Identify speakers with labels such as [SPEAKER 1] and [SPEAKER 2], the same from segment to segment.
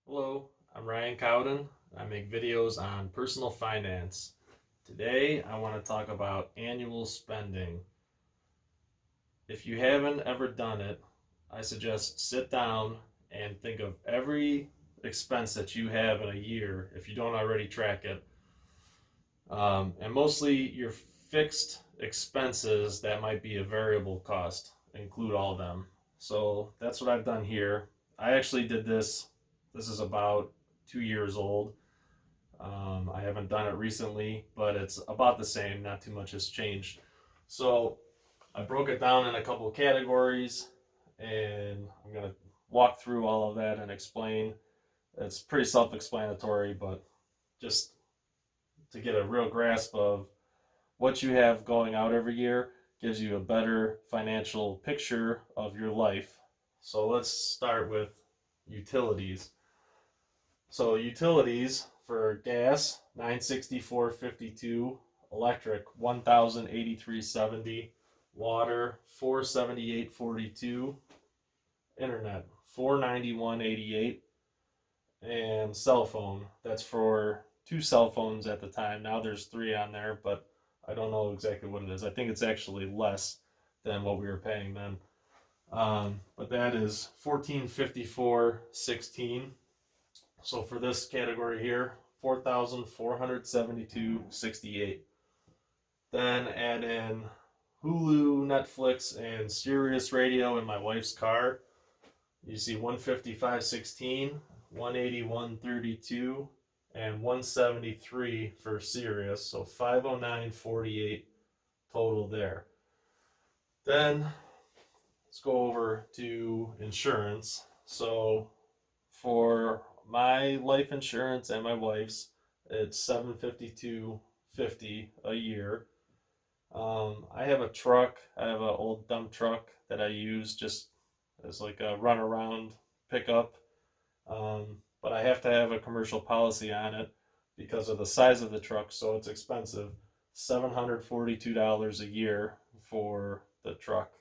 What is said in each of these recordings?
[SPEAKER 1] Hello, I'm Ryan Cowden. I make videos on personal finance. Today, I want to talk about annual spending. If you haven't ever done it, I suggest sit down and think of every expense that you have in a year if you don't already track it. And mostly your fixed expenses that might be a variable cost, include all of them. So that's what I've done here. I actually did this. This is about 2 years old. I haven't done it recently, but it's about the same. Not too much has changed. So I broke it down in a couple of categories, and I'm going to walk through all of that and explain. It's pretty self explanatory, but just to get a real grasp of what you have going out every year gives you a better financial picture of your life. So let's start with utilities. So utilities for gas 964.52, electric 1083.70, water 478.42, internet 491.88, and cell phone. That's for two cell phones at the time. Now there's three on there, but I don't know exactly what it is. I think it's actually less than what we were paying then. But that is 1454.16. So for this category here, 4,472.68. Then add in Hulu, Netflix, and Sirius Radio in my wife's car. You see 155.16, 181.32, and 173 for Sirius. So 509.48 total there. Then let's go over to insurance. So for my life insurance and my wife's, it's $752.50 a year. I have a truck. I have an old dump truck that I use just as like a runaround pickup. But I have to have a commercial policy on it because of the size of the truck, so it's expensive. $742 a year for the truck.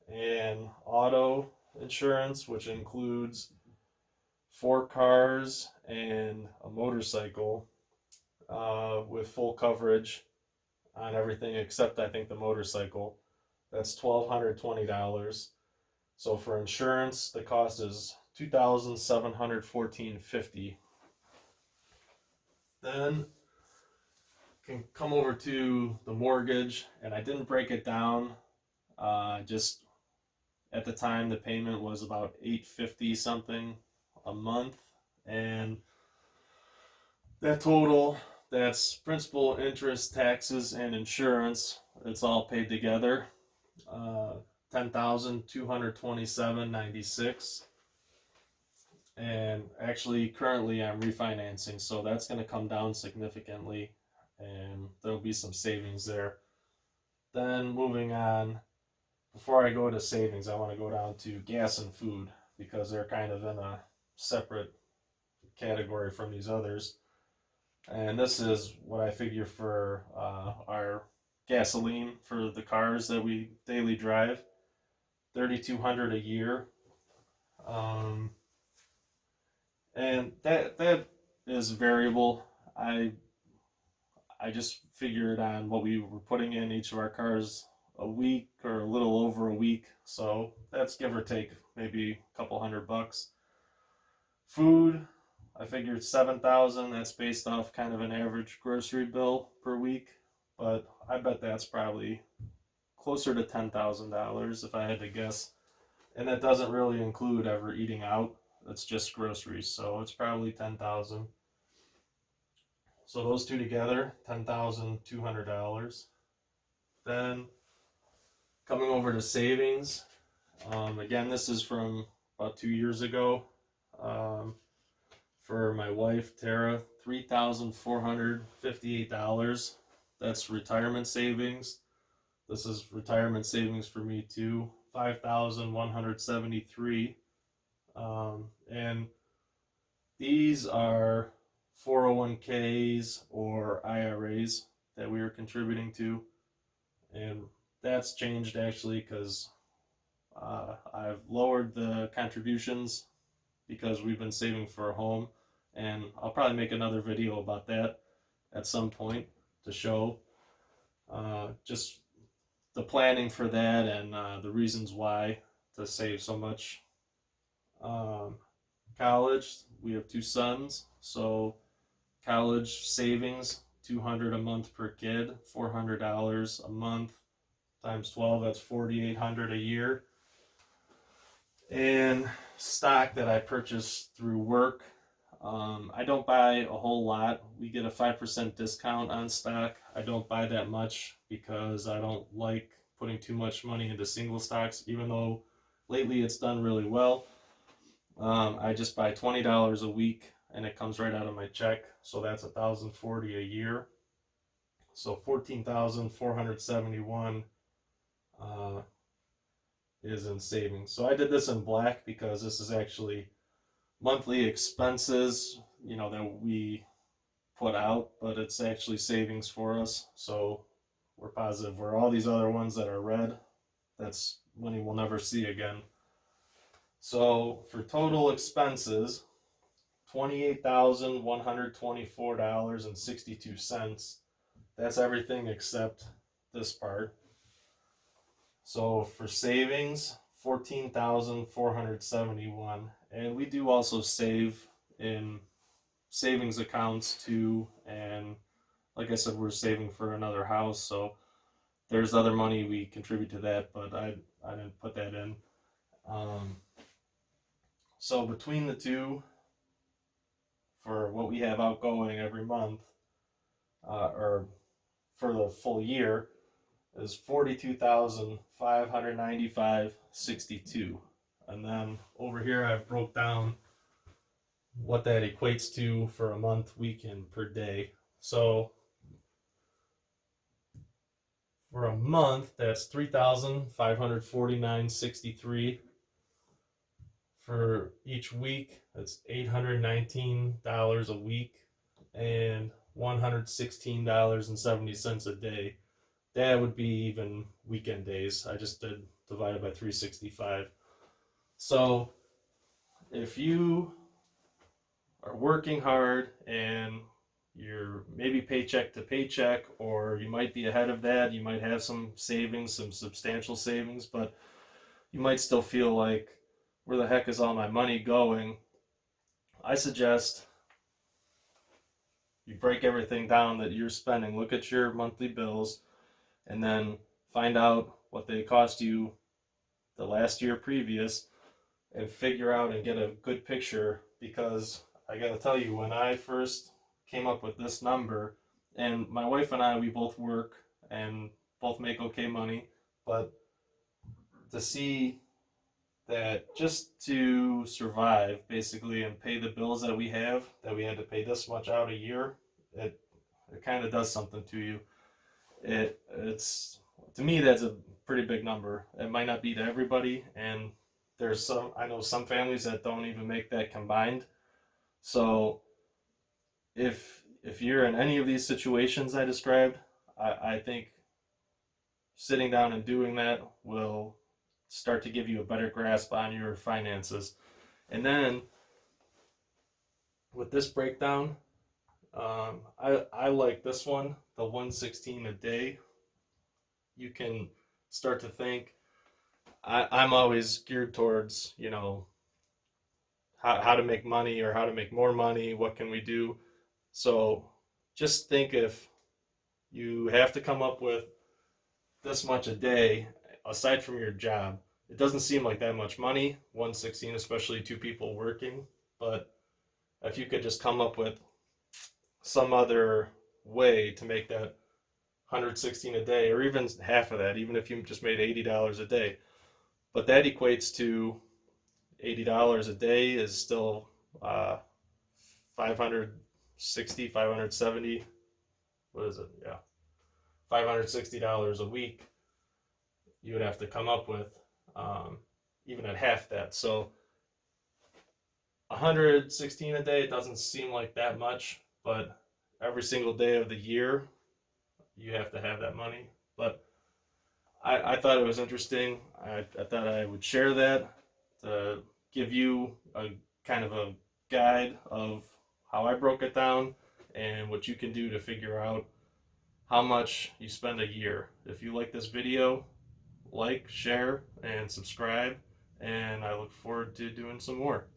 [SPEAKER 1] And auto insurance, which includes 4 cars and a motorcycle, with full coverage on everything except I think the motorcycle. That's $1,220. So for insurance, the cost is $2,714.50. Then can come over to the mortgage, and I didn't break it down. Just at the time, the payment was about $850 something a month, and that total, that's principal, interest, taxes, and insurance. It's all paid together. 10,227.96. And actually, currently, I'm refinancing, so that's going to come down significantly, and there'll be some savings there. Then moving on, before I go to savings, I want to go down to gas and food because they're kind of in a separate category from these others. And this is what I figure for our gasoline for the cars that we daily drive, 3,200 a year. Um, and that is variable. I I just figured on what we were putting in each of our cars a week or a little over a week. So that's give or take maybe a couple $100. Food, I figured 7,000. That's based off kind of an average grocery bill per week, but I bet that's probably closer to $10,000 if I had to guess. And that doesn't really include ever eating out. That's just groceries, so it's probably 10,000. So those two together, $10,200. Then coming over to savings, again, this is from about 2 years ago. Um, for my wife, Tara, $3,458. That's retirement savings. This is retirement savings for me too, 5,173. And these are 401ks or IRAs that we are contributing to. And that's changed actually because I've lowered the contributions because we've been saving for a home, and I'll probably make another video about that at some point to show just the planning for that and the reasons why to save so much. College, we have two sons, so college savings, $200 a month per kid, $400 a month times 12, that's $4,800 a year. And stock that I purchased through work, I don't buy a whole lot. We get a 5% discount on stock. I don't buy that much because I don't like putting too much money into single stocks, even though lately it's done really well. I just buy $20 a week and it comes right out of my check. So that's $1,040 a year. So 14,471 is in savings. So I did this in black because this is actually monthly expenses, that we put out, but it's actually savings for us. So we're positive. Where all these other ones that are red, that's money we'll never see again. So for total expenses, $28,124.62. That's everything except this part. So for savings, 14,471, and we do also save in savings accounts too. And like I said, we're saving for another house, so there's other money we contribute to that, but I didn't put that in. So between the two, for what we have outgoing every month, or for the full year, is $42,595.62. And then over here I've broke down what that equates to for a month, week, and per day. So for a month, that's $3,549.63. For each week, that's $819 a week and $116.70 a day. That would be even weekend days. I just did divided by 365. So if you are working hard and you're maybe paycheck to paycheck, or you might be ahead of that, you might have some savings, some substantial savings, but you might still feel like, where the heck is all my money going? I suggest you break everything down that you're spending. Look at your monthly bills and then find out what they cost you the last year previous and figure out and get a good picture. Because I gotta tell you, when I first came up with this number, and my wife and I, we both work and both make okay money, but to see that just to survive basically and pay the bills that we had to pay this much out a year, it kind of does something to you. It's, to me, that's a pretty big number. It might not be to everybody, and I know some families that don't even make that combined. So if you're in any of these situations I described, I think sitting down and doing that will start to give you a better grasp on your finances. And then with this breakdown, I like this one, the 116 a day. You can start to think, I'm always geared towards, how to make money or how to make more money, what can we do? So just think, if you have to come up with this much a day, aside from your job, it doesn't seem like that much money, 116, especially two people working. But if you could just come up with some other way to make that 116 a day, or even half of that, even if you just made $80 a day, but that equates to $80 a day is still 560, 570. What is it? Yeah, $560 a week. You would have to come up with, even at half that. So 116 a day, it doesn't seem like that much, but every single day of the year, you have to have that money. But I thought it was interesting. I thought I would share that to give you a kind of a guide of how I broke it down and what you can do to figure out how much you spend a year. If you like this video, like, share, and subscribe, and I look forward to doing some more.